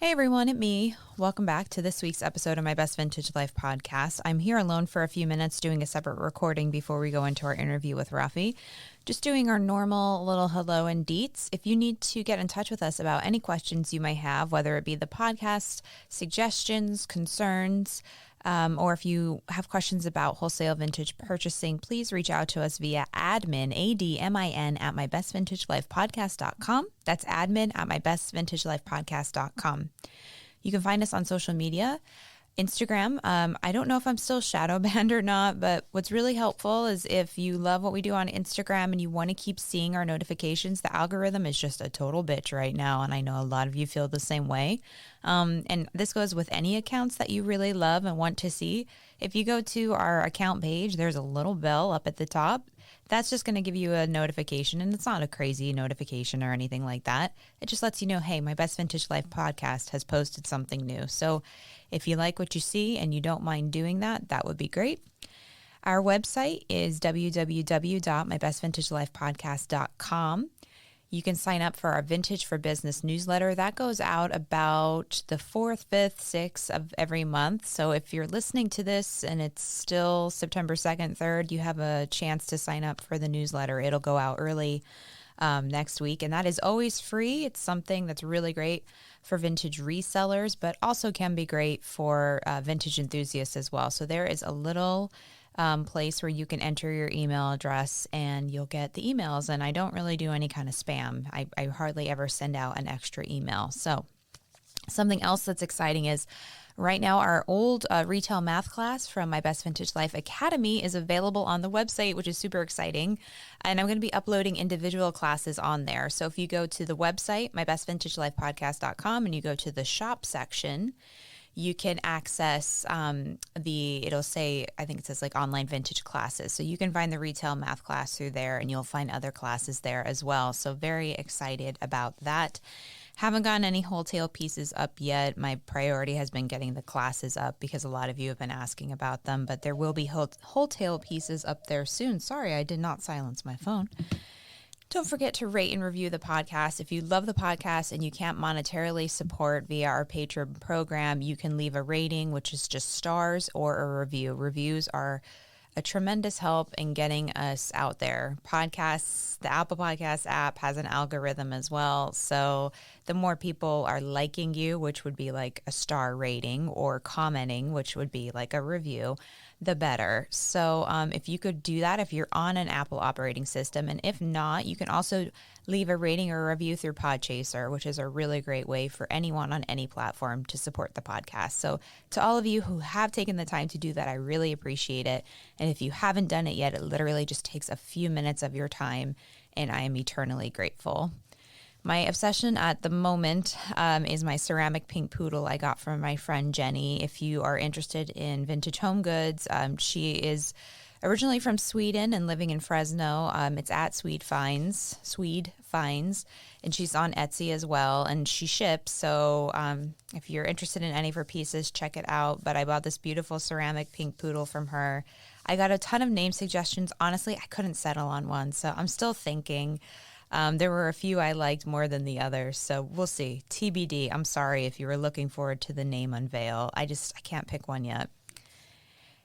Hey everyone, it's me. Welcome back to this week's episode of my Best Vintage Life podcast. I'm here alone for a few minutes doing a separate recording before we go into our interview with Rafi. Just doing our normal little hello and deets. If you need to get in touch with us about any questions you might have, whether it be the podcast, suggestions, concerns, or if you have questions about wholesale vintage purchasing, please reach out to us via admin, ADMIN, at mybestvintagelifepodcast.com. That's admin at mybestvintagelifepodcast.com. You can find us on social media. Instagram. I don't know if I'm still shadow banned or not, but what's really helpful is if you love what we do on Instagram and you want to keep seeing our notifications, the algorithm is just a total bitch right now. And I know a lot of you feel the same way. And this goes with any accounts that you really love and want to see. If you go to our account page, there's a little bell up at the top. That's just going to give you a notification, and it's not a crazy notification or anything like that. It just lets you know, hey, my Best Vintage Life podcast has posted something new. So if you like what you see and you don't mind doing that, that would be great. Our website is www.mybestvintagelifepodcast.com. You can sign up for our Vintage for Business newsletter. That goes out about the 4th, 5th, 6th of every month. So if you're listening to this and it's still September 2nd, 3rd, you have a chance to sign up for the newsletter. It'll go out early next week, and that is always free. It's something that's really great for vintage resellers, but also can be great for vintage enthusiasts as well. So there is a little place where you can enter your email address and you'll get the emails. And I don't really do any kind of spam. I hardly ever send out an extra email. So something else that's exciting is right now our old retail math class from my Best Vintage Life Academy is available on the website, which is super exciting. And I'm going to be uploading individual classes on there. So if you go to the website, mybestvintagelifepodcast.com, and you go to the shop section, you can access it'll say, I think it says like online vintage classes. So you can find the retail math class through there, and you'll find other classes there as well. So very excited about that. Haven't gotten any wholesale pieces up yet. My priority has been getting the classes up because a lot of you have been asking about them, but there will be wholesale pieces up there soon. Sorry, I did not silence my phone. Don't forget to rate and review the podcast. If you love the podcast and you can't monetarily support via our Patron program, you can leave a rating, which is just stars, or a review. Reviews are a tremendous help in getting us out there. Podcasts, the Apple Podcasts app has an algorithm as well. So the more people are liking you, which would be like a star rating, or commenting, which would be like a review, the better. So if you could do that, if you're on an Apple operating system, and if not, you can also leave a rating or a review through Podchaser, which is a really great way for anyone on any platform to support the podcast. So to all of you who have taken the time to do that, I really appreciate it. And if you haven't done it yet, it literally just takes a few minutes of your time, and I am eternally grateful. My obsession at the moment is my ceramic pink poodle I got from my friend Jenny. If you are interested in vintage home goods, she is originally from Sweden and living in Fresno. It's at Swede Finds, and she's on Etsy as well, and she ships. So if you're interested in any of her pieces, check it out. But I bought this beautiful ceramic pink poodle from her. I got a ton of name suggestions. Honestly, I couldn't settle on one, so I'm still thinking. There were a few I liked more than the others, so we'll see. TBD. I'm sorry if you were looking forward to the name unveil. I can't pick one yet.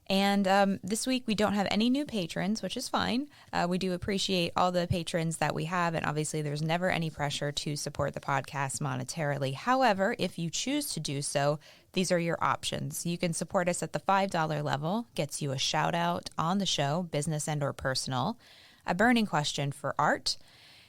And this week we don't have any new patrons, which is fine. We do appreciate all the patrons that we have, and obviously there's never any pressure to support the podcast monetarily. However, if you choose to do so, these are your options. You can support us at the $5 level, gets you a shout out on the show, business and or personal, a burning question for art,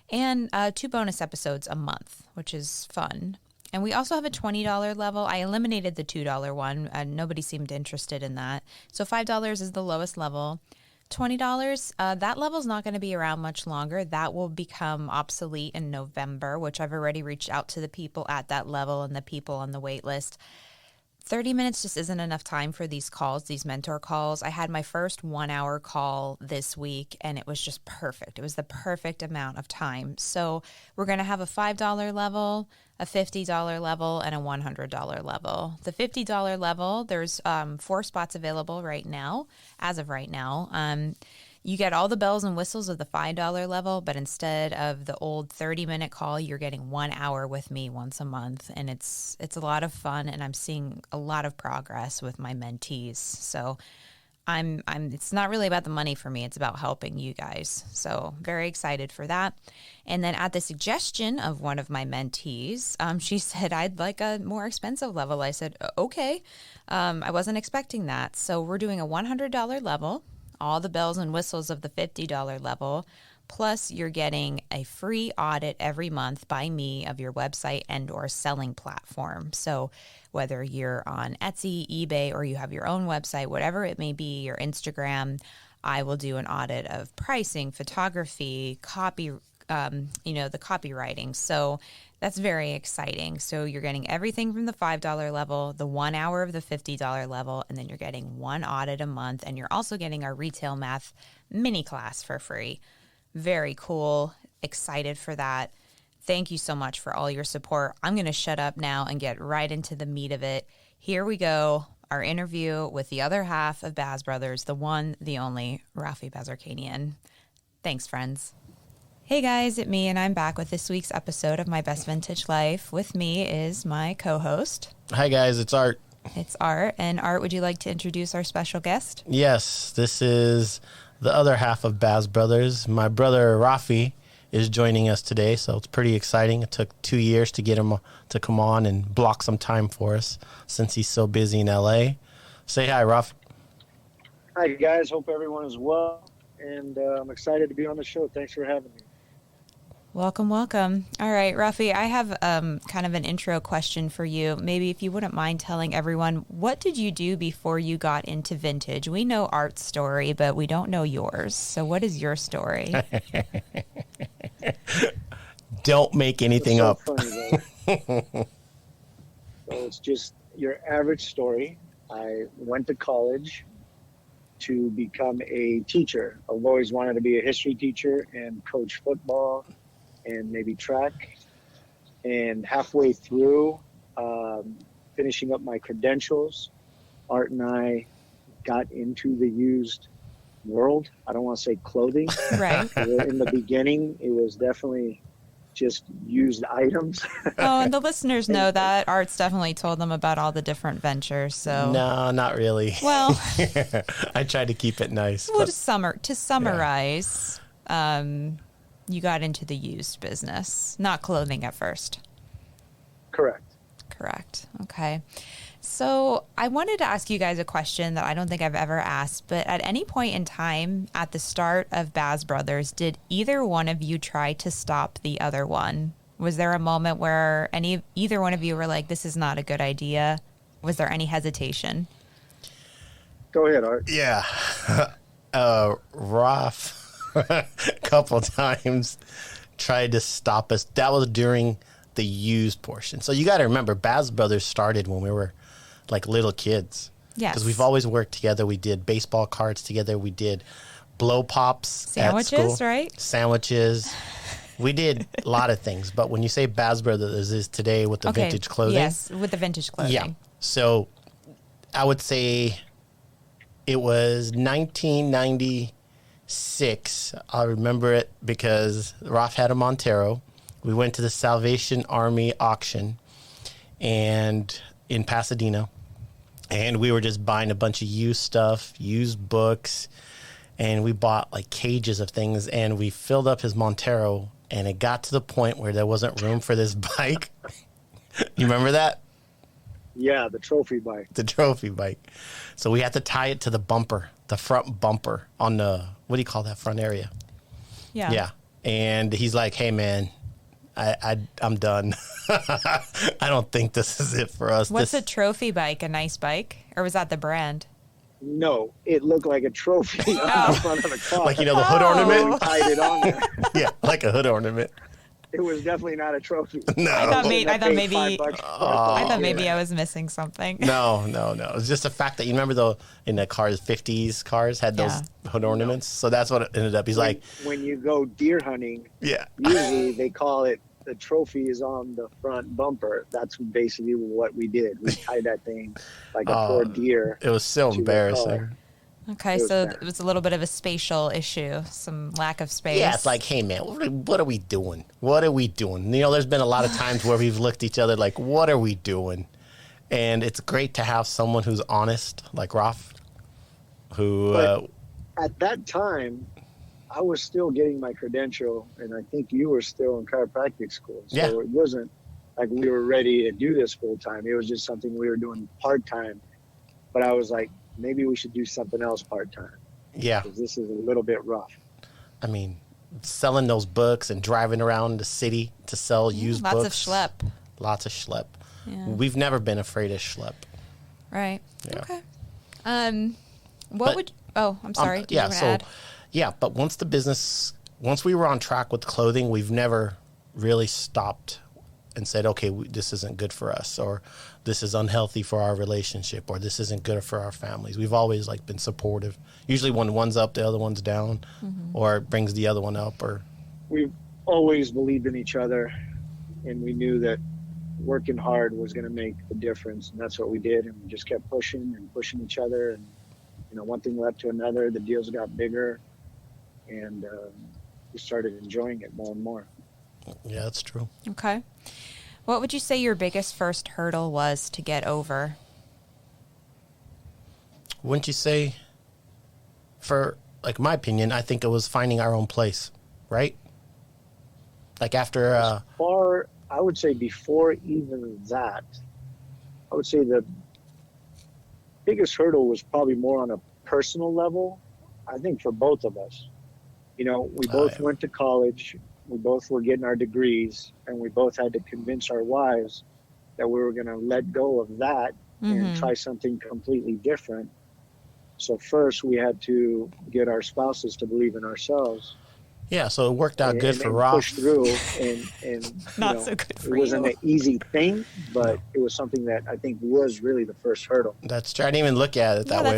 and 2 bonus episodes a month, which is fun. And we also have a $20 level. I eliminated the $2 one. Nobody seemed interested in that. So $5 is the lowest level. $20, that level is not going to be around much longer. That will become obsolete in November, which I've already reached out to the people at that level and the people on the wait list. 30 minutes just isn't enough time for these calls, these mentor calls. I had my first 1-hour call this week, and it was just perfect. It was the perfect amount of time. So we're going to have a $5 level, a $50 level, and a $100 level. The $50 level, there's 4 spots available right now, as of right now. You get all the bells and whistles of the $5 level, but instead of the old 30-minute call, you're getting 1 hour with me once a month. And it's a lot of fun, and I'm seeing a lot of progress with my mentees. So it's not really about the money for me. It's about helping you guys. So very excited for that. And then at the suggestion of one of my mentees, she said, I'd like a more expensive level. I said, okay. I wasn't expecting that. So we're doing a $100 level, all the bells and whistles of the $50 level, plus you're getting a free audit every month by me of your website and or selling platform. So whether you're on Etsy, eBay, or you have your own website, whatever it may be, your Instagram, I will do an audit of pricing, photography, copy, the copywriting. So that's very exciting. So you're getting everything from the $5 level, the 1 hour of the $50 level, and then you're getting one audit a month. And you're also getting our retail math mini class for free. Very cool. Excited for that. Thank you so much for all your support. I'm going to shut up now and get right into the meat of it. Here we go. Our interview with the other half of Baz Brothers, the one, the only, Rafi Bazerkanian. Thanks, friends. Hey guys, it's me, and I'm back with this week's episode of My Best Vintage Life. With me is my co-host. Hi guys, it's Art. It's Art. And Art, would you like to introduce our special guest? Yes, this is the other half of Baz Brothers. My brother Rafi is joining us today, so it's pretty exciting. It took 2 years to get him to come on and block some time for us since he's so busy in LA. Say hi, Rafi. Hi guys, hope everyone is well, and I'm excited to be on the show. Thanks for having me. Welcome, welcome. All right, Rafi, I have kind of an intro question for you. Maybe if you wouldn't mind telling everyone, what did you do before you got into vintage? We know Art's story, but we don't know yours. So what is your story? Don't make anything up. Funny, so it's just your average story. I went to college to become a teacher. I've always wanted to be a history teacher and coach football and maybe track. And halfway through finishing up my credentials, Art and I got into the used world. I don't want to say clothing. Right. In the beginning, it was definitely just used items. Oh, and the listeners know that. Art's definitely told them about all the different ventures. So No, not really. Well, I tried to keep it nice. Well, to summarize, you got into the used business, not clothing at first. Correct. Okay. So I wanted to ask you guys a question that I don't think I've ever asked, but at any point in time at the start of Baz Brothers, did either one of you try to stop the other one? Was there a moment where either one of you were like, this is not a good idea? Was there any hesitation? Go ahead, Art. Yeah. Raf a couple times tried to stop us. That was during the used portion. So you got to remember, Baz Brothers started when we were like little kids. Yes. Because we've always worked together. We did baseball cards together. We did blow pops sandwiches, at school. Right? Sandwiches. We did a lot of things. But when you say Baz Brothers is today with the vintage clothing. Yes, with the vintage clothing. Yeah. So I would say it was 1996. I remember it because Raf had a Montero. We went to the Salvation Army auction and in Pasadena, and we were just buying a bunch of used stuff, used books, and we bought like cages of things, and we filled up his Montero, and it got to the point where there wasn't room for this bike. You remember that? Yeah, the trophy bike. The trophy bike. So we had to tie it to the bumper, the front bumper on the, what do you call that front area? Yeah. Yeah. And he's like, hey, man, I'm done. I don't think this is it for us. What's a trophy bike? A nice bike? Or was that the brand? No, it looked like a trophy on the front of the car. Like, you know, the hood ornament? We tied it on there. Yeah, like a hood ornament. It was definitely not a trophy. No. I thought maybe $5 I was missing something. No. It's just the fact that you remember in the cars, 50s cars had those hood ornaments. So that's what it ended up. He's like, when you go deer hunting, usually they call it the trophy is on the front bumper. That's basically what we did. We tied that thing like a poor deer. It was so embarrassing. Okay, so it was a little bit of a spatial issue, some lack of space. Yeah, it's like, hey, man, what are we doing? What are we doing? You know, there's been a lot of times where we've looked at each other like, what are we doing? And it's great to have someone who's honest, like Raf, who... But at that time, I was still getting my credential, and I think you were still in chiropractic school. So it wasn't like we were ready to do this full time. It was just something we were doing part time. But I was like, maybe we should do something else part time. Yeah. Because this is a little bit rough. I mean, selling those books and driving around the city to sell used books. Lots of schlep. Lots of schlep. Yeah. We've never been afraid of schlep. Right. Yeah. Okay. I'm sorry. Did you want to add? Yeah, but once we were on track with clothing, we've never really stopped and said, okay, this isn't good for us, or this is unhealthy for our relationship, or this isn't good for our families. We've always been supportive. Usually when one's up, the other one's down, or it brings the other one up. Or we've always believed in each other, and we knew that working hard was going to make the difference, and that's what we did. And we just kept pushing each other, and one thing led to another. The deals got bigger, and we started enjoying it more and more. Yeah, that's true. Okay. What would you say your biggest first hurdle was to get over? Wouldn't you say, for my opinion, I think it was finding our own place, right? Like after... I would say before even that, I would say the biggest hurdle was probably more on a personal level, I think, for both of us. We both went to college. We both were getting our degrees, and we both had to convince our wives that we were going to let go of that and try something completely different. So first we had to get our spouses to believe in ourselves. Yeah, so it worked out good for Rob. Push through, and not so good for it wasn't an easy thing, but it was something that I think was really the first hurdle. That's true. I didn't even look at it that way.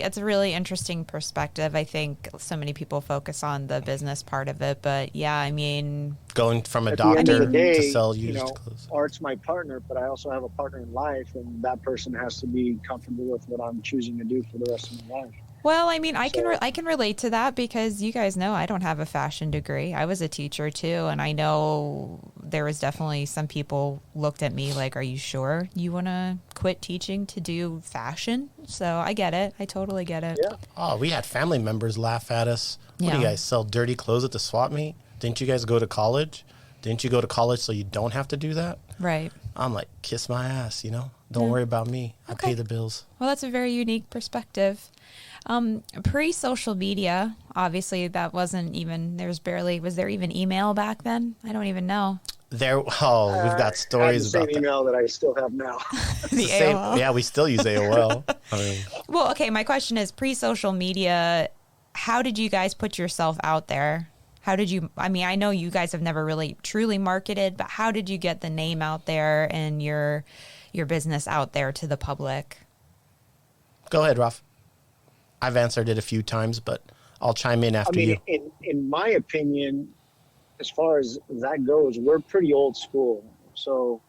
It's a really interesting perspective. I think so many people focus on the business part of it, but yeah, I mean, going from a at the end doctor of the day, to sell used clothes. Art's my partner, but I also have a partner in life, and that person has to be comfortable with what I'm choosing to do for the rest of my life. Well, I mean, I can relate to that because you guys know I don't have a fashion degree. I was a teacher too, and I know there was definitely some people looked at me like, "Are you sure you want to quit teaching to do fashion?" So I get it. I totally get it. Yeah. Oh, we had family members laugh at us. What do you guys sell dirty clothes at the swap meet? Didn't you guys go to college? Didn't you go to college so you don't have to do that? Right. I'm like, kiss my ass, Don't worry about me. I pay the bills. Well, that's a very unique perspective. Pre-social media, obviously that wasn't even, was there even email back then? I don't even know. We've got stories about the same email that I still have now. The AOL. Yeah, we still use AOL. Well, okay, my question is pre-social media, how did you guys put yourself out there? I know you guys have never really truly marketed, but how did you get the name out there and your business out there to the public? Go ahead, Raf. I've answered it a few times, but I'll chime in after you. In my opinion, as far as that goes, we're pretty old school. So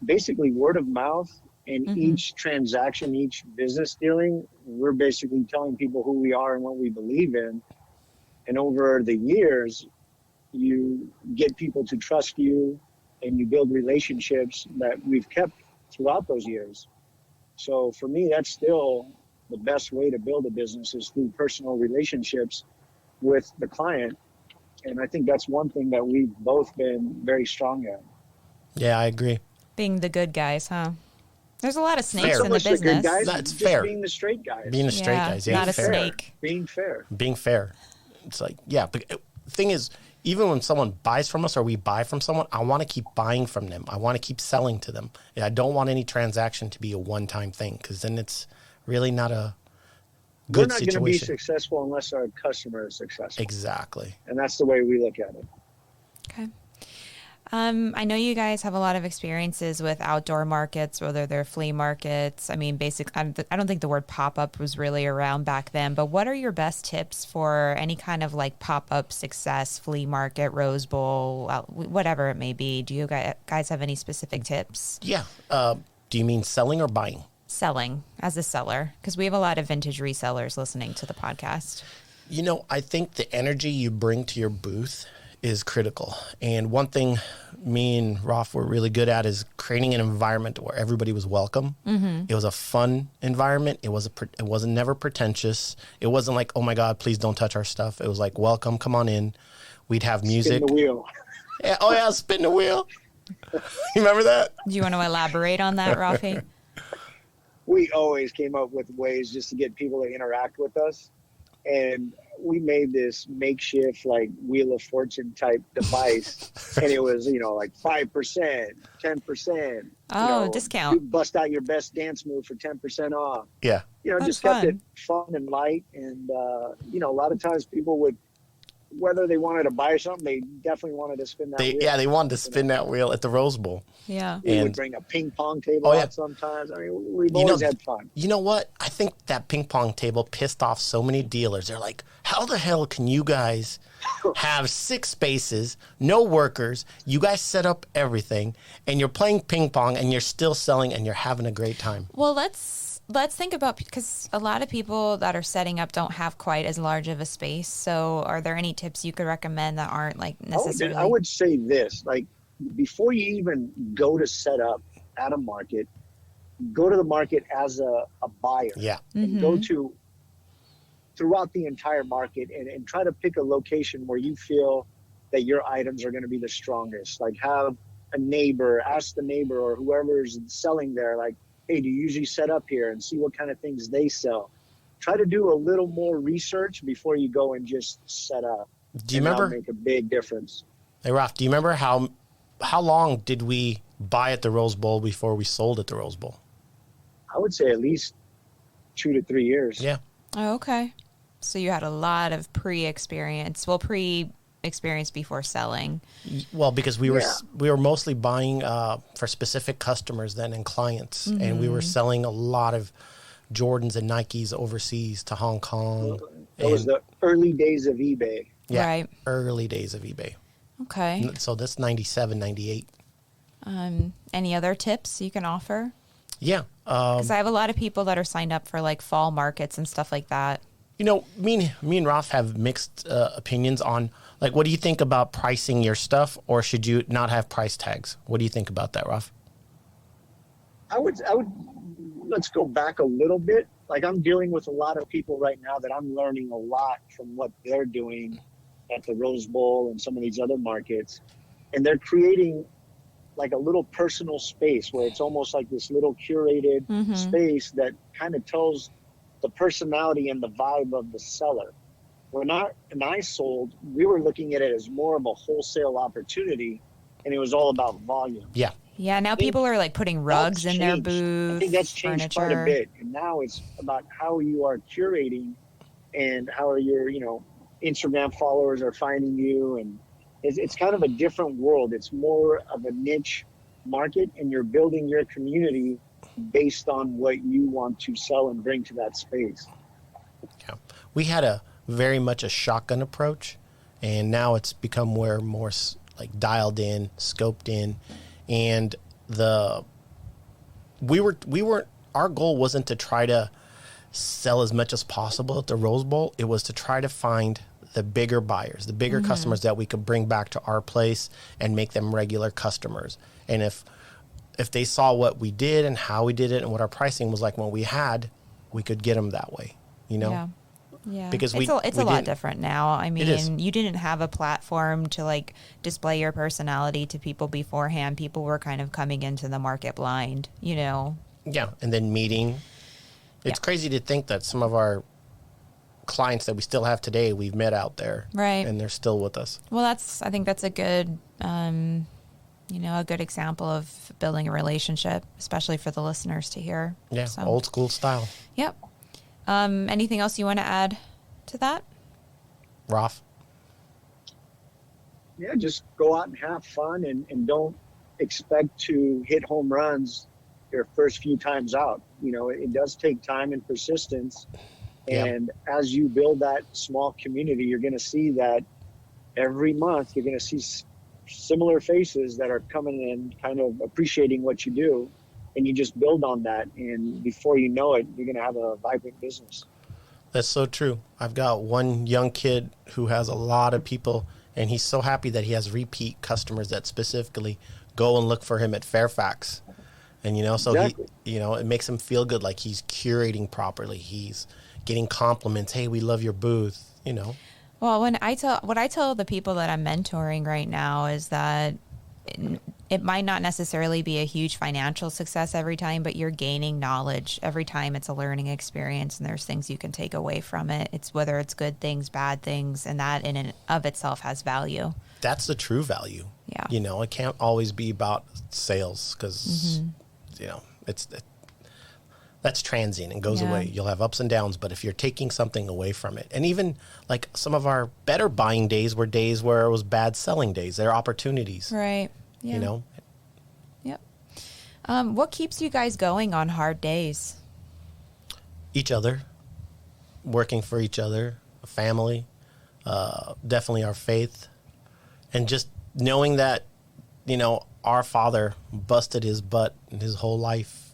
basically word of mouth and each transaction, each business dealing, we're basically telling people who we are and what we believe in. And over the years, you get people to trust you and you build relationships that we've kept throughout those years. So for me, that's still the best way to build a business is through personal relationships with the client. And I think that's one thing that we've both been very strong at. Yeah, I agree. Being the good guys, huh? There's a lot of snakes Fair. in the business. The good guys, That's just fair. being the straight guys. Being the straight guys, yeah. Not a fair. snake. Being fair. Being fair. It's like, yeah. But the thing is, even when someone buys from us or we buy from someone, I want to keep buying from them. I want to keep selling to them. And I don't want any transaction to be a one-time thing because then it's really not a good situation. We're not going to be successful unless our customer is successful. Exactly. And that's the way we look at it. Okay. I know you guys have a lot of experiences with outdoor markets, whether they're flea markets. I mean, I don't think the word pop-up was really around back then, but what are your best tips for any kind of like pop-up success, flea market, Rose Bowl, whatever it may be? Do you guys have any specific tips? Yeah. Do you mean selling or buying? selling as a seller? Because we have a lot of vintage resellers listening to the podcast. I think the energy you bring to your booth is critical. And one thing me and Rafi were really good at is creating an environment where everybody was welcome. Mm-hmm. It was a fun environment. It wasn't never pretentious. It wasn't like, oh my God, please don't touch our stuff. It was like, welcome, come on in. We'd have music. Spin the wheel. Yeah, oh yeah, spin the wheel. You remember that? Do you want to elaborate on that, Rafi? We always came up with ways just to get people to interact with us. And we made this makeshift like Wheel of Fortune type device. And it was, like 5%, 10%. Discount. You bust out your best dance move for 10% off. Yeah. That's just fun. kept it fun and light. And, a lot of times people would, whether they wanted to buy something, they definitely wanted to spin that wheel. Yeah, they wanted to spin that wheel at the Rose Bowl. Yeah. We would bring a ping pong table out sometimes. I mean, we've always had fun. You know what? I think that ping pong table pissed off so many dealers. They're like, how the hell can you guys have 6 spaces, no workers, you guys set up everything, and you're playing ping pong, and you're still selling, and you're having a great time? Well, let's think about, because a lot of people that are setting up don't have quite as large of a space. So are there any tips you could recommend that aren't like necessarily? I would say this, like before you even go to set up at a market, go to the market as a buyer. Yeah. And go to throughout the entire market and try to pick a location where you feel that your items are going to be the strongest. Like have a neighbor, ask the neighbor or whoever's selling there, like, hey, do you usually set up here, and see what kind of things they sell. Try to do a little more research before you go and just set up. Do you remember? That'll make a big difference. Hey, Raf, do you remember how long did we buy at the Rose Bowl before we sold at the Rose Bowl? I would say at least 2 to 3 years. Yeah. Oh, okay. So you had a lot of pre-experience before selling. Well, because we were mostly buying for specific customers then and clients, and we were selling a lot of Jordans and Nikes overseas to Hong Kong. It was the early days of eBay. Yeah, right. Early days of eBay. Okay. So that's 97, 98. Any other tips you can offer? Yeah. Because I have a lot of people that are signed up for like fall markets and stuff like that. Me and Raf have mixed opinions on, like, what do you think about pricing your stuff, or should you not have price tags? What do you think about that, Raf? I would, let's go back a little bit. Like I'm dealing with a lot of people right now that I'm learning a lot from what they're doing at the Rose Bowl and some of these other markets. And they're creating like a little personal space where it's almost like this little curated space that kind of tells the personality and the vibe of the seller. When I sold, we were looking at it as more of a wholesale opportunity, and it was all about volume. Yeah. Yeah, now people are like putting rugs in their booth. I think that's changed quite a bit. And now it's about how you are curating and how your, Instagram followers are finding you. And it's kind of a different world. It's more of a niche market, and you're building your community based on what you want to sell and bring to that space. Yeah. We had very much a shotgun approach, and now it's become more like dialed in, scoped in, and our goal wasn't to try to sell as much as possible at the Rose Bowl. It was to try to find the bigger buyers, the bigger customers that we could bring back to our place and make them regular customers. And if they saw what we did and how we did it and what our pricing was like when we could get them that way, Yeah. Because it's a lot different now. I mean, you didn't have a platform to like display your personality to people beforehand. People were kind of coming into the market blind, Yeah, and then meeting. It's crazy to think that some of our clients that we still have today, we've met out there. Right. And they're still with us. Well, I think that's a good, a good example of building a relationship, especially for the listeners to hear. Yeah, old school style. Yep. Anything else you want to add to that? Raf? Yeah, just go out and have fun and don't expect to hit home runs your first few times out. It does take time and persistence. And as you build that small community, you're going to see that every month you're going to see similar faces that are coming in kind of appreciating what you do. and you just build on that. And before you know it, you're going to have a vibrant business. That's so true. I've got one young kid who has a lot of people, and he's so happy that he has repeat customers that specifically go and look for him at Fairfax. And, so Exactly. he, it makes him feel good, like he's curating properly. He's getting compliments. Hey, we love your booth, Well, what I tell the people that I'm mentoring right now is that it might not necessarily be a huge financial success every time, but you're gaining knowledge every time. It's a learning experience, and there's things you can take away from it. It's whether it's good things, bad things, and that in and of itself has value. That's the true value. Yeah. It can't always be about sales because, that's transient and goes away. You'll have ups and downs, but if you're taking something away from it, and even like some of our better buying days were days where it was bad selling days. They're opportunities. Right. Yeah. Yep. What keeps you guys going on hard days? Each other, working for each other, a family, definitely our faith, and just knowing that, our father busted his butt his whole life.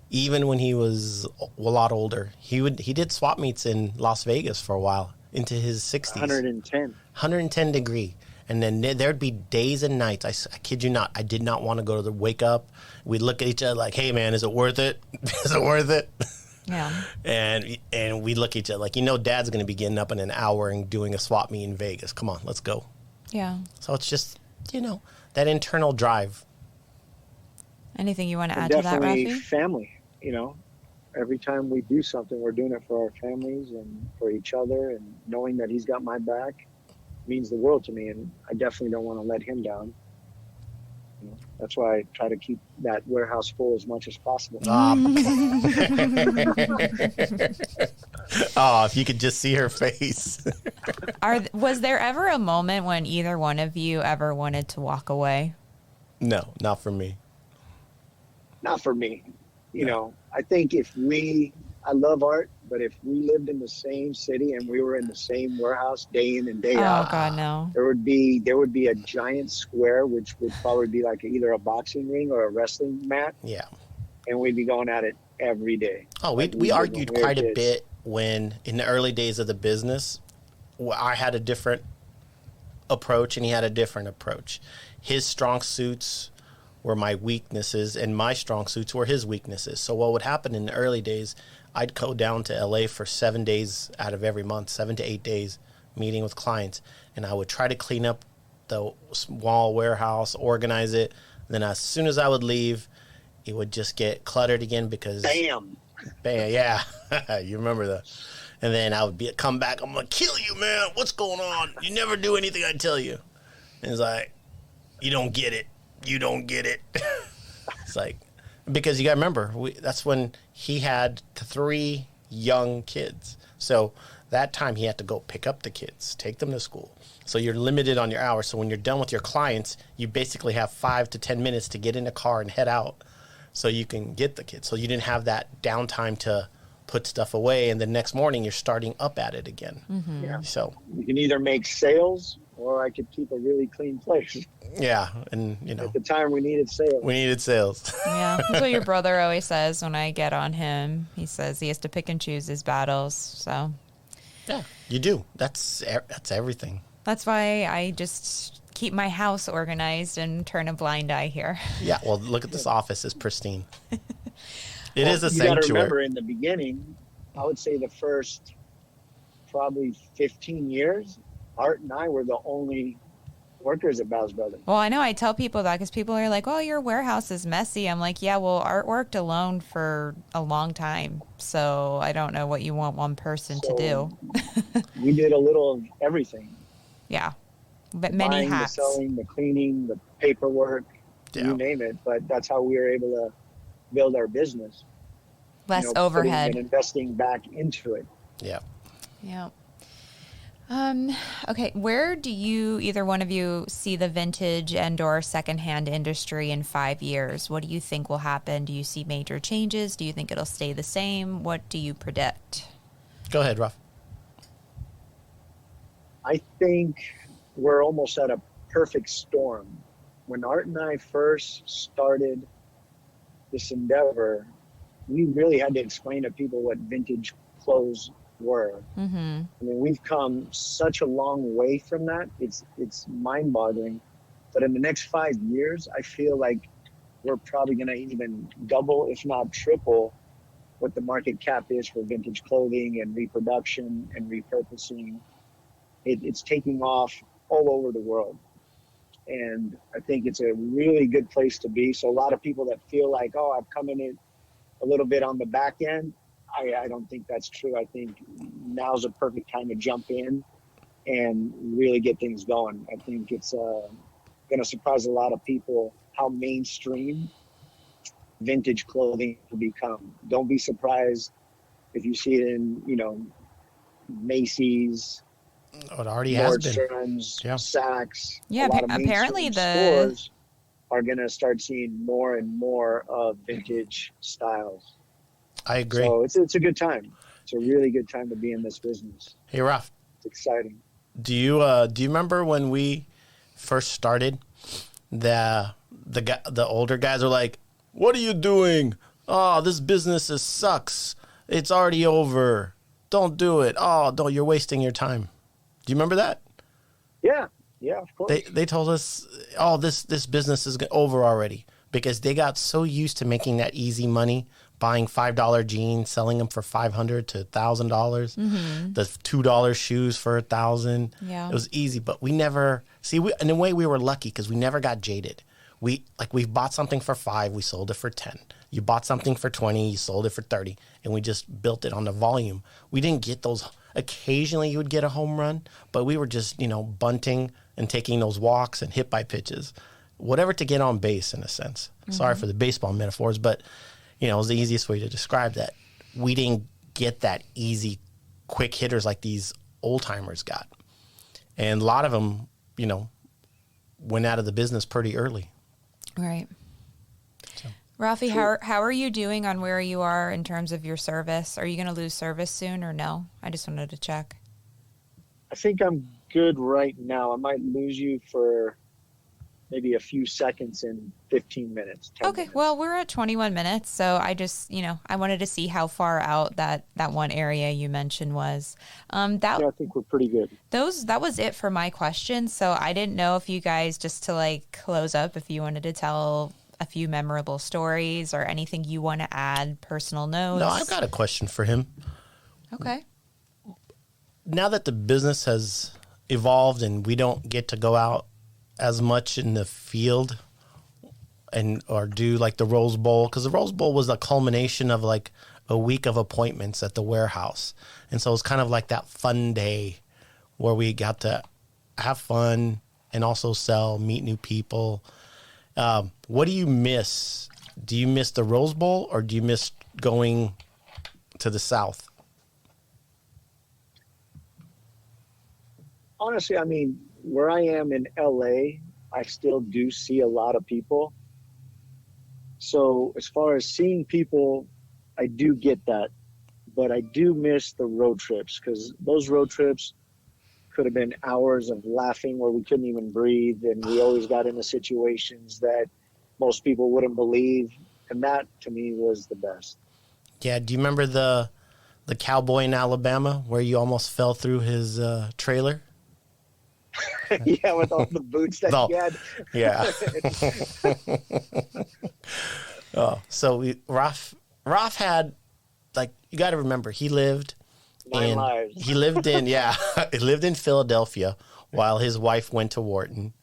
Even when he was a lot older, he did swap meets in Las Vegas for a while into his 60s. 110 degree. And then there'd be days and nights. I kid you not. I did not want to go to the wake up. We'd look at each other like, hey, man, is it worth it? Is it worth it? Yeah. And we look at each other like, Dad's going to be getting up in an hour and doing a swap meet in Vegas. Come on, let's go. Yeah. So it's just, that internal drive. Anything you want to add to that, Definitely Rafi? family. Every time we do something, we're doing it for our families and for each other, and knowing that he's got my back means the world to me, and I definitely don't want to let him down. That's why I try to keep that warehouse full as much as possible. Oh, if you could just see her face. Was there ever a moment when either one of you ever wanted to walk away? No, not for me. Not for me. I think I love art, but if we lived in the same city and we were in the same warehouse day in and day out, Oh God, no. there would be a giant square, which would probably be like either a boxing ring or a wrestling mat. Yeah. And we'd be going at it every day. Oh, we argued quite a bit when, in the early days of the business, I had a different approach and he had a different approach. His strong suits were my weaknesses and my strong suits were his weaknesses. So what would happen in the early days, I'd go down to LA for 7 days out of every month, 7 to 8 days, meeting with clients. And I would try to clean up the small warehouse, organize it. Then as soon as I would leave, it would just get cluttered again because... Bam, yeah. You remember that. And then I would come back, I'm going to kill you, man. What's going on? You never do anything I tell you. And it's like, you don't get it. You don't get it. It's like, because you got to remember, that's when he had 3 young kids. So that time he had to go pick up the kids, take them to school. So you're limited on your hours. So when you're done with your clients, you basically have 5 to 10 minutes to get in a car and head out so you can get the kids. So you didn't have that downtime to put stuff away. And the next morning you're starting up at it again. Mm-hmm. Yeah. So you can either make sales or I could keep a really clean place. yeah. And, At the time, we needed sales. we needed sales. Yeah, that's what your brother always says when I get on him. He says he has to pick and choose his battles. So Yeah, you do. That's everything. that's why I just keep my house organized and turn a blind eye here. Yeah, well, look at this office. It's pristine. It is a You got to remember, sanctuary. in the beginning, I would say the first probably 15 years, Art and I were the only workers at Bowes Brothers. Well, I know I tell people that because people are like, "Oh, your warehouse is messy." I'm like, "Yeah, well, Art worked alone for a long time, so I don't know what you want one person to do." We did a little of everything. Yeah, but many Buying, hats. the selling, the cleaning, the paperwork, Yeah. you name it. But that's how we were able to build our business. Less putting overhead. and investing back into it. Yeah. Yeah. Okay, where do you, either one of you, see the vintage and or secondhand industry in 5 years? What do you think will happen? Do you see major changes? Do you think it'll stay the same? What do you predict? Go ahead, Ruff. I think we're almost at a perfect storm. When Art and I first started this endeavor, we really had to explain to people what vintage clothes were. Mm-hmm. I mean, we've come such a long way from that. It's mind-boggling. But in the next 5 years, I feel like we're probably going to even double, if not triple, what the market cap is for vintage clothing and reproduction and repurposing. It's taking off all over the world. And I think it's a really good place to be. So a lot of people that feel like, oh, I've come in it a little bit on the back end, I don't think that's true. I think now's a perfect time to jump in and really get things going. I think it's going to surprise a lot of people how mainstream vintage clothing will become. Don't be surprised if you see it in, Macy's, Oh, it already has been. Nordstrom's, Yeah. Saks. Yeah, A lot of apparently mainstream stores are going to start seeing more and more of vintage styles. I agree. So it's a good time. It's a really good time to be in this business. Hey, Raf, It's exciting. do you remember when we first started? The older guys are like, "What are you doing? Oh, this business sucks. It's already over. Don't do it. Oh, no, you're wasting your time." Do you remember that? Yeah, of course. They told us, "Oh, this business is over already," because they got so used to making that easy money, buying $5 jeans, selling them for $500 to $1,000, the $2 shoes for $1,000. Yeah. It was easy, but we never in a way we were lucky because we never got jaded. We bought something for $5, we sold it for $10. You bought something for $20, you sold it for $30, and we just built it on the volume. We didn't get those. Occasionally, you would get a home run, but we were just bunting and taking those walks and hit by pitches, whatever to get on base in a sense. Sorry for the baseball metaphors, but it was the easiest way to describe that. We didn't get that easy, quick hitters like these old timers got, and a lot of them, went out of the business pretty early. Right. So. Rafi, how are you doing on where you are in terms of your service? Are you going to lose service soon or no? I just wanted to check. I think I'm good right now. I might lose you for maybe a few seconds in 15 minutes. 10 Okay, minutes. well, we're at 21 minutes, so I just, I wanted to see how far out that one area you mentioned was. Yeah, I think we're pretty good. That was it for my questions, so I didn't know if you guys, just to close up, if you wanted to tell a few memorable stories or anything you want to add, personal notes. No, I've got a question for him. Okay. Now that the business has evolved and we don't get to go out as much in the field or do the Rose Bowl, because the Rose Bowl was the culmination of a week of appointments at the warehouse. And so it was kind of like that fun day where we got to have fun and also sell, meet new people. What do you miss? Do you miss the Rose Bowl or do you miss going to the South? Honestly, I mean, where I am in LA, I still do see a lot of people. So as far as seeing people, I do get that. But I do miss the road trips, because those road trips could have been hours of laughing where we couldn't even breathe. And we always got into situations that most people wouldn't believe. And that, to me, was the best. Yeah. Do you remember the cowboy in Alabama where you almost fell through his trailer? Yeah, with all the boots that he had. Yeah. So Raf had, you got to remember, he lived 9 lives. He lived in Philadelphia while his wife went to Wharton.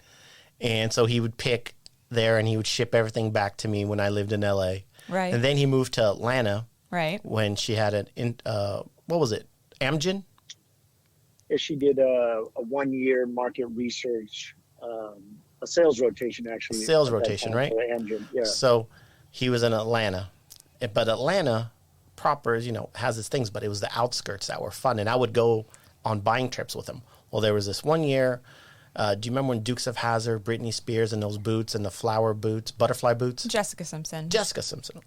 And so he would pick there and he would ship everything back to me when I lived in LA. Right. And then he moved to Atlanta. Right. When she had what was it? Amgen? Yeah, she did a 1-year market research, a sales rotation, actually. Sales rotation, right? For Amgen, yeah. So he was in Atlanta. But Atlanta proper, has its things, but it was the outskirts that were fun. And I would go on buying trips with him. Well, there was this one year. Do you remember when Dukes of Hazzard, Britney Spears, and those boots and the flower boots, butterfly boots? Jessica Simpson.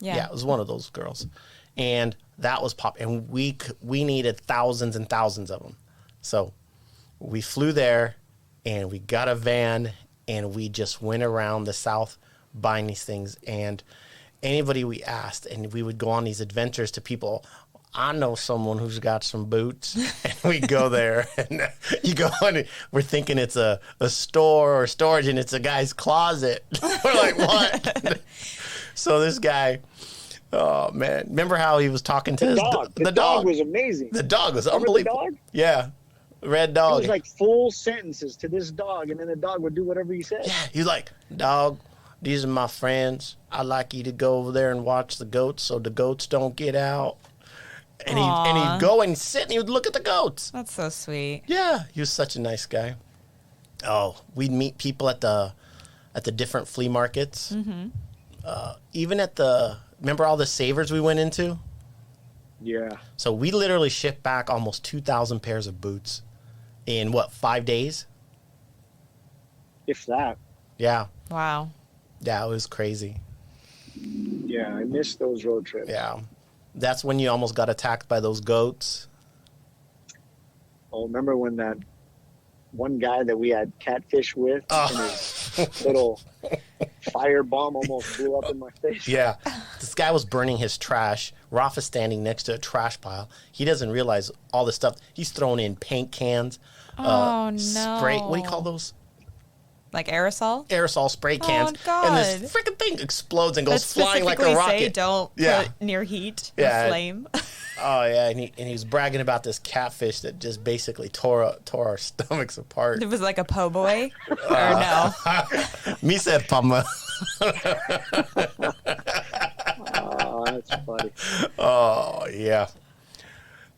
Yeah, it was one of those girls. And that was pop. And we needed thousands and thousands of them. So we flew there and we got a van and we just went around the South buying these things. And anybody we asked, and we would go on these adventures to people. I know someone who's got some boots, and we go there, and you go in, we're thinking it's a store or storage, and it's a guy's closet. We're like, what? So this guy, oh man, remember how he was talking to The his dog. the The dog was amazing. The dog was Remember unbelievable. the dog? Yeah, red It dog. was like full sentences to this dog, and then the dog would do whatever he said. Yeah, he's like, dog, these are my friends. I'd like you to go over there and watch the goats so the goats don't get out. And he'd go and sit and he would look at the goats. That's so sweet. Yeah, he was such a nice guy. Oh, we'd meet people at the different flea markets. Mm-hmm. Even at remember all the savers we went into? Yeah. So we literally shipped back almost 2,000 pairs of boots in, 5 days? If that. Yeah. Wow. Yeah, it was crazy. Yeah, I missed those road trips. Yeah. That's when you almost got attacked by those goats. Oh, remember when that one guy that we had catfish with and his little firebomb almost blew up in my face? Yeah. This guy was burning his trash. Rafa's standing next to a trash pile. He doesn't realize all the stuff. He's throwing in paint cans. Oh, no. Spray. What do you call those? Like aerosol? Aerosol spray cans. Oh, God. And this freaking thing explodes and goes That flying like a specifically rocket. say don't put near heat or flame. Oh, yeah. And he was bragging about this catfish that just basically tore our stomachs apart. It was like a po' boy? Or no? Me said pama. Oh, that's funny. Oh, yeah.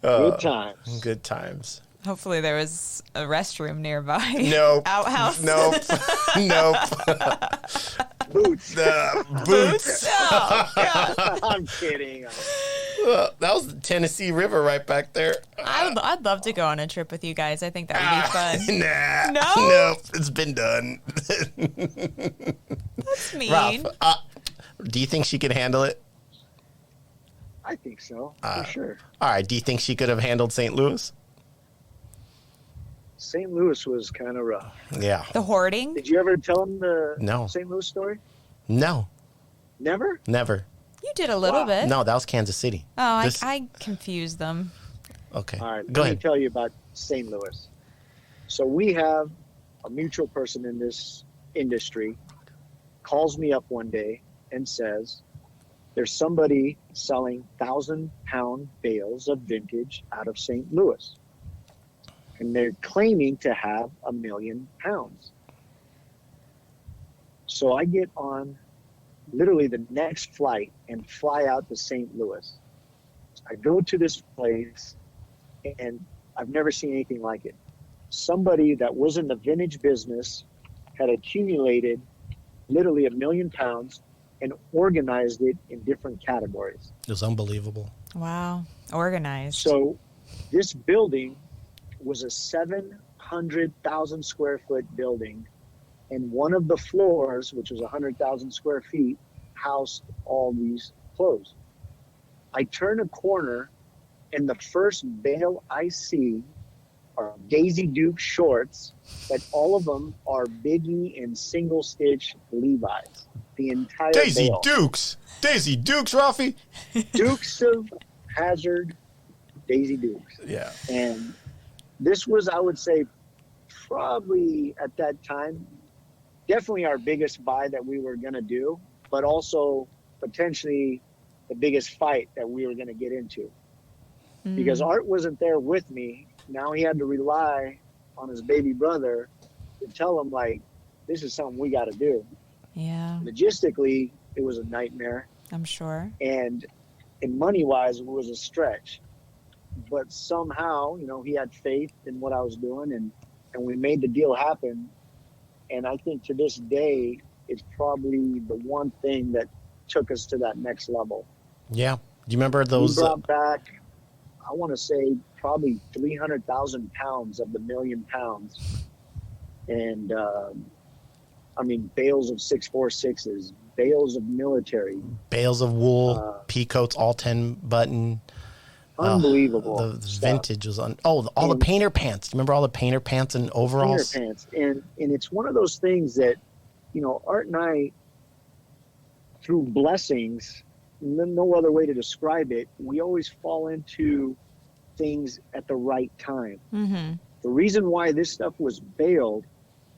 Good times. Good times. Hopefully there was a restroom nearby. Nope. Outhouse. Nope. Nope. Boots. Boots. Oh, God. I'm kidding. That was the Tennessee River right back there. I'd love to go on a trip with you guys. I think that would be fun. Nah. No? Nope. It's been done. That's mean. Ralph, do you think she could handle it? I think so, for sure. All right. Do you think she could have handled St. Louis? St. Louis was kind of rough. Yeah. The hoarding? Did you ever tell him the No. St. Louis story? No. Never? Never. You did a little bit. No, that was Kansas City. Oh, This- I confused them. Okay. All right, Go let ahead. me tell you about St. Louis. So we have a mutual person in this industry calls me up one day and says, there's somebody selling 1,000-pound bales of vintage out of St. Louis. And they're claiming to have 1 million pounds. So I get on literally the next flight and fly out to St. Louis. I go to this place and I've never seen anything like it. Somebody that was in the vintage business had accumulated literally 1 million pounds and organized it in different categories. It was unbelievable. Wow. Organized. So this building was a 700,000 square foot building, and one of the floors, which was 100,000 square feet, housed all these clothes. I turn a corner and the first bale I see are Daisy Duke shorts, but all of them are Biggie and single stitch Levi's. The entire Daisy bale. Dukes. Daisy Dukes, Rafi. Dukes of Hazzard, Daisy Dukes. Yeah. And this was, I would say, probably at that time, definitely our biggest buy that we were going to do, but also potentially the biggest fight that we were going to get into. Because Art wasn't there with me. Now he had to rely on his baby brother to tell him, like, this is something we got to do. Yeah, Logistically, it was a nightmare. I'm sure. And money-wise, it was a stretch. But somehow, he had faith in what I was doing, and we made the deal happen. And I think to this day, it's probably the one thing that took us to that next level. Yeah. Do you remember those? We brought back, I want to say, probably 300,000 pounds of the 1 million pounds. And, bales of 646s, bales of military. Bales of wool, peacoats, all 10 button. Unbelievable. The stuff. vintage was on. Oh, all the painter pants. Do you remember all the painter pants and overalls? Painter pants. And it's one of those things that, Art and I through blessings, no other way to describe it, we always fall into things at the right time. Mm-hmm. The reason why this stuff was bailed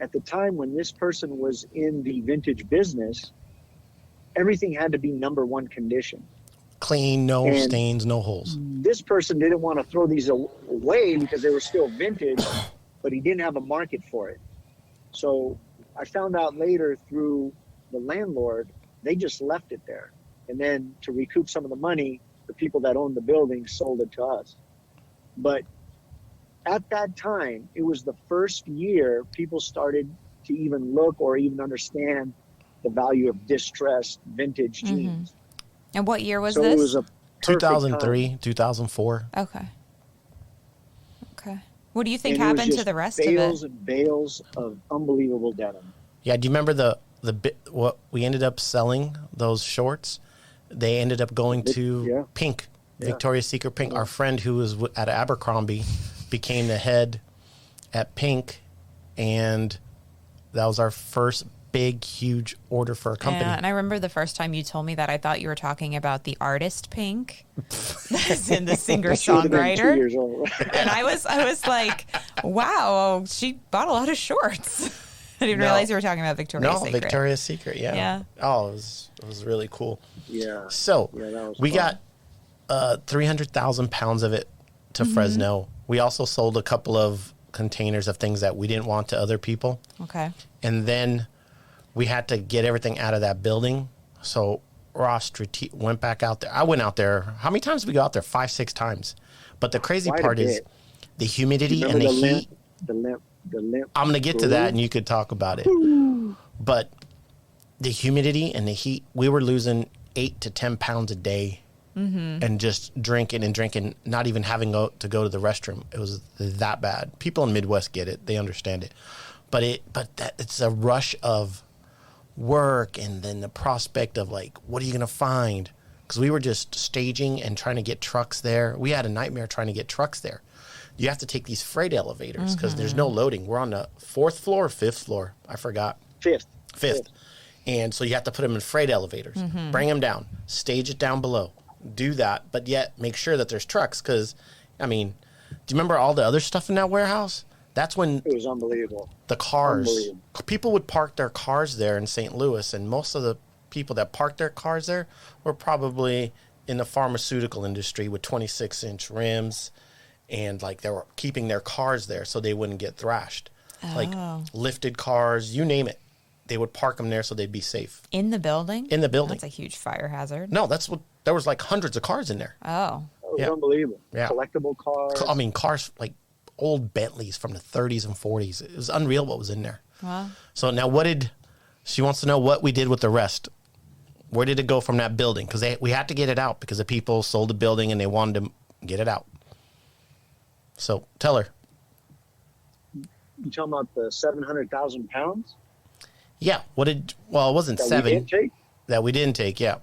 at the time when this person was in the vintage business, everything had to be number one condition. Clean, no And stains, no holes. this person didn't want to throw these away because they were still vintage, but he didn't have a market for it. So I found out later through the landlord, they just left it there. And then to recoup some of the money, the people that owned the building sold it to us. But at that time, it was the first year people started to even look or even understand the value of distressed vintage jeans. And what year was So this? it was a perfect 2003, time. 2004. Okay. What do you think And it was happened to just the rest bales of it? and bales of unbelievable denim. Yeah, do you remember what we ended up selling, those shorts? They ended up going to Pink, Victoria's Secret Pink. Our friend who was at Abercrombie became the head at Pink, and that was our first big, huge order for a company. Yeah, and I remember the first time you told me that, I thought you were talking about the artist Pink, as in the singer-songwriter. 2 years old. And I was like, wow, she bought a lot of shorts. I didn't realize you were talking about Victoria's Secret. No, Victoria's Secret, yeah. Oh, it was really cool. Yeah. So that was we fun. got 300,000 pounds of it to Fresno. We also sold a couple of containers of things that we didn't want to other people. Okay. And then we had to get everything out of that building. So Ross went back out there. I went out there. How many times did we go out there? 5-6 times. But the crazy part is the humidity and the heat. The limp. I'm going to get to that and you could talk about it. But the humidity and the heat, we were losing 8 to 10 pounds a day and just drinking, not even having to go to the restroom. It was that bad. People in Midwest get it. They understand it. But it's a rush of work and then the prospect of like, what are you going to find? Because we were just staging and trying to get trucks there. We had a nightmare trying to get trucks there. You have to take these freight elevators because there's no loading. We're on the 4th floor or 5th floor. I forgot. Fifth. And so you have to put them in freight elevators, bring them down, stage it down below, do that, but yet make sure that there's trucks because, I mean, do you remember all the other stuff in that warehouse? That's when it was unbelievable. The cars, people would park their cars there in St. Louis, and most of the people that parked their cars there were probably in the pharmaceutical industry with 26-inch rims, and like they were keeping their cars there so they wouldn't get thrashed. Like lifted cars, you name it. They would park them there so they'd be safe. In the building? In the building. That's a huge fire hazard. No, there was like hundreds of cars in there. Oh. It was unbelievable. Yeah. Collectible cars. I mean, cars like old Bentleys from the 30s and 40s. It was unreal what was in there. Wow. So now she wants to know what we did with the rest. Where did it go from that building? Because we had to get it out because the people sold the building and they wanted to get it out. So tell her. You talking about the 700,000 pounds? Yeah. It wasn't that 7. We didn't take? That we didn't take, yeah.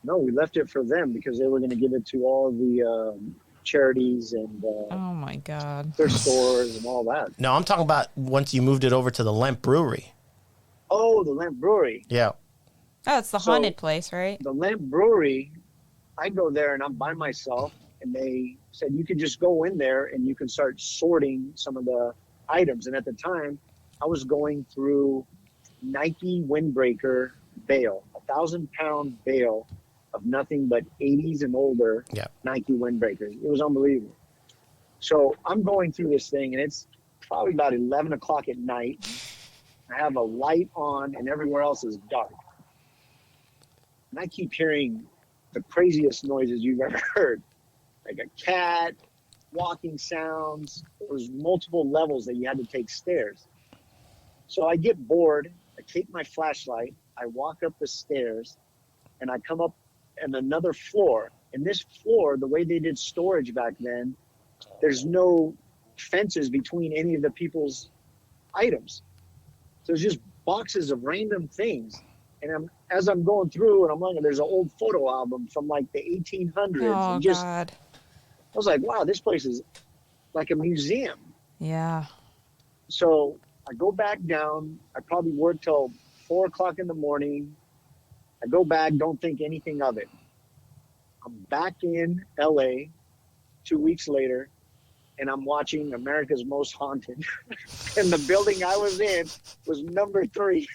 No, we left it for them because they were going to give it to all the charities and oh my God, their stores and all that. No, I'm talking about once you moved it over to the Lemp Brewery. Oh, the Lamp Brewery. Yeah. Oh, it's the haunted place, right? The Lamp Brewery, I go there and I'm by myself, and they said you can just go in there and you can start sorting some of the items. And at the time, I was going through Nike windbreaker bale, 1,000-pound bale of nothing but 80s and older Nike windbreakers. It was unbelievable. So I'm going through this thing, and it's probably about 11 o'clock at night. I have a light on, and everywhere else is dark. And I keep hearing the craziest noises you've ever heard, like a cat, walking sounds. There was multiple levels that you had to take stairs. So I get bored. I take my flashlight. I walk up the stairs, and I come up on another floor. And this floor, the way they did storage back then, there's no fences between any of the people's items. So it's just boxes of random things. And as I'm going through, and I'm looking, there's an old photo album from like the 1800s. Oh, and God. I was like, wow, this place is like a museum. Yeah. So I go back down. I probably work till 4 o'clock in the morning. I go back, don't think anything of it. I'm back in LA 2 weeks later, and I'm watching America's Most Haunted. And the building I was in was number 3.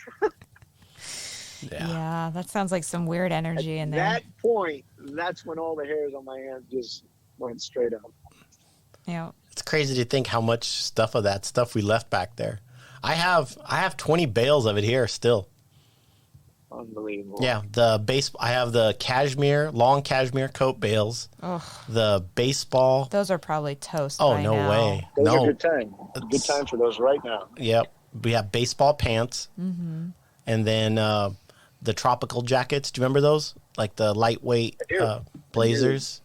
Yeah, that sounds like some weird energy in there. At that point, that's when all the hairs on my hands just went straight up. Yeah. It's crazy to think how much stuff of that stuff we left back there. I have 20 bales of it here still. Unbelievable. Yeah, I have the long cashmere coat bales. Ugh. The baseball. Those are probably toast. Oh, by no now. way. Those No. are good time. Good time for those right now. Yep. We have baseball pants. Mm-hmm. And then the tropical jackets. Do you remember those? Like the lightweight blazers.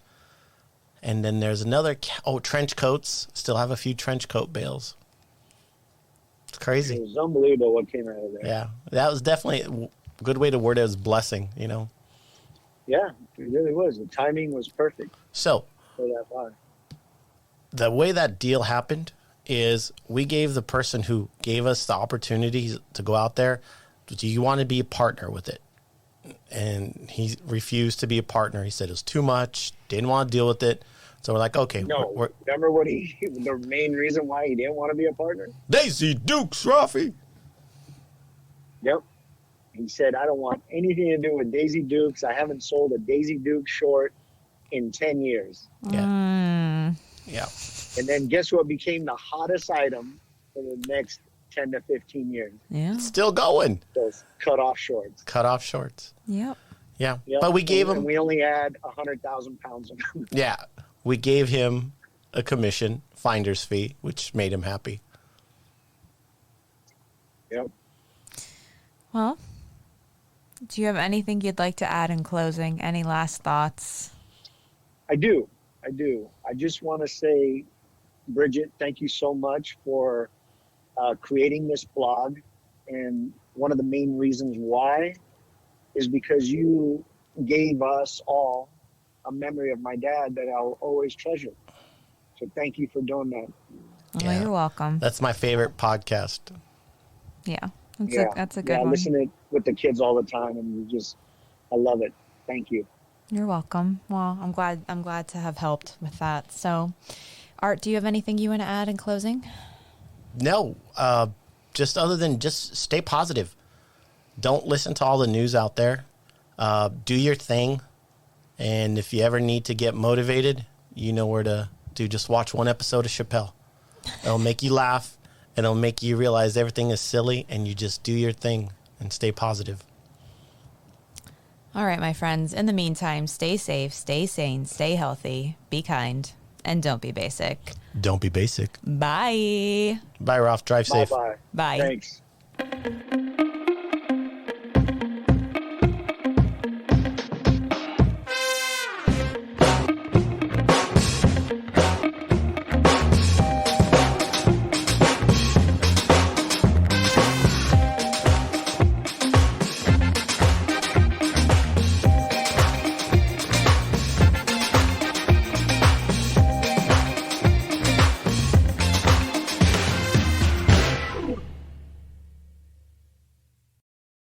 And then there's another trench coats. Still have a few trench coat bales. It's crazy. It was unbelievable what came out of there. Yeah, that was definitely a good way to word it as blessing, you know. Yeah, it really was. The timing was perfect So for that bar. the way that deal happened is we gave the person who gave us the opportunity to go out there, do you want to be a partner with it? And he refused to be a partner. He said it was too much, didn't want to deal with it. So we're like, okay. No, remember what the main reason why he didn't want to be a partner? Daisy Dukes, Rafi. Yep. He said, I don't want anything to do with Daisy Dukes. I haven't sold a Daisy Duke short in 10 years. Yeah. Yeah. And then guess what became the hottest item for the next 10 to 15 years? Yeah. Still going. Those cut-off shorts. Cut off shorts. Yep. Yeah. Yep. But we gave him. And we only had 100,000 pounds of them. Yeah. We gave him a commission, finder's fee, which made him happy. Yep. Well, do you have anything you'd like to add in closing? Any last thoughts? I do. I just want to say, Bridget, thank you so much for creating this blog. And one of the main reasons why is because you gave us all a memory of my dad that I'll always treasure. So thank you for doing that. Oh, Yeah. you're welcome. That's my favorite podcast. Yeah. That's a good I one. listen to it with the kids all the time, and I love it. Thank you. You're welcome. Well, I'm glad to have helped with that. So, Art, do you have anything you want to add in closing? No, just other than just stay positive. Don't listen to all the news out there. Do your thing. And if you ever need to get motivated, you know where to do. Just watch one episode of Chappelle. It'll make you laugh, and it'll make you realize everything is silly, and you just do your thing and stay positive. All right, my friends. In the meantime, stay safe, stay sane, stay healthy, be kind, and don't be basic. Don't be basic. Bye. Bye, Ralph. Drive safe. Bye-bye. Bye. Thanks.